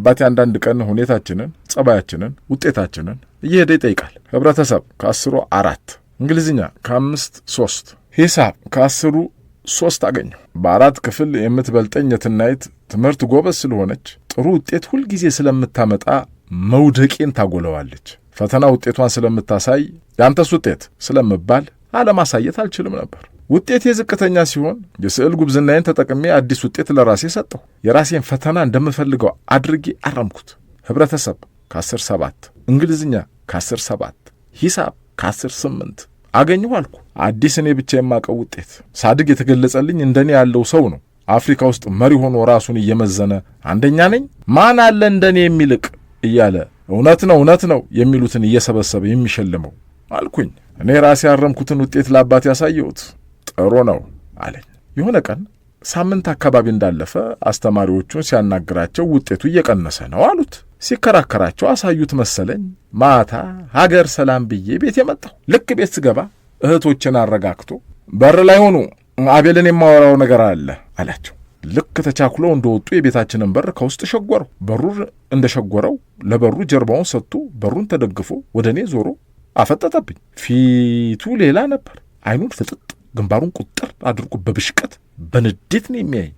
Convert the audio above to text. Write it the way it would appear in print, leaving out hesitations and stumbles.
አባቴ አንዳንድ ቀን ሁኔታችንን፣ ጸባያችንን፣ ውጤታችንን እየሄደ ይጠይቃል። ህብረተሰብ ከ10 4፣ እንግሊዝኛ ከ5 3፣ ሂሳብ ከ10 3 አገኘሁ። በ4 ክፍል የምትበልጠኝ የትናየት ትምህርት ጎበዝ ስለሆነች ጥሩ ውጤት ሁልጊዜ ስለምታመጣ መውደቄን ታጎለዋለች። ፈተና ውጤቷን ስለምታሳይ ያንተስ ውጤት ስለምባል አለማሳየት አልችልም ነበር። ውጤቴ ዝቅተኛ ሲሆን የስዕል ጉብዝናዬን ተጠቅሜ አዲስ ውጤት ለራሴ ሰጠሁ። የራሴን ፈተና እንደምፈልገው አድርጌ አረምኩት። ህብረተሰብ ከ10 7፣ እንግሊዝኛ ከ10 7፣ ሂሳብ ከ10 8 አገኘሁ አልኩ። አዲስ እኔ ብቻ የማቀው ውጤት። ሳድግ የተገለጸልኝ እንደኔ ያለው ሰው ነው። አፍሪካ ውስጥ መሪ ሆኖ ራሱን እየመዘነ አንደኛ ነኝ፣ ማን አለ እንደኔ የሚልቅ እያለ እውነት ነው የሚሉትን እየሰበሰበ የሚሸልመው አልኩኝ። እኔ ራሴ ያረምኩትን ውጤት ለአባቴ ያሳየሁት። ጥሩ ነው አለኝ። የሆነ ቀን ሳምንት አካባቢ እንዳለፈ አስተማሪዎቹን ሲያናግራቸው ውጤቱ እየቀነሰ ነው አሉት። ሲከራከራቸው አሳዩት መሰለኝ። ማታ ሀገር ሰላም ብዬ ቤት የመጣሁ። ልክ ቤት ስገባ እህቶችን አረጋግቶ በር ላይ ሆኑ፣ አቤልን የማወራው ነገር አለ አላቸው። ልክ ተቻኩለው እንደወጡ የቤታችንን በር ከውስጥ ሸጎረው። በሩን እንደሸጎረው ለበሩ ጀርባውን ሰጥቶ በሩን ተደግፎ ወደ እኔ ዞሮ አፈጠጠብኝ። ፊቱ ሌላ ነበር። አይኑን ፍጥጥ፣ ግንባሩን ቁጥር አድርጎ በብሽቀት በንዴት ነው የሚያይ።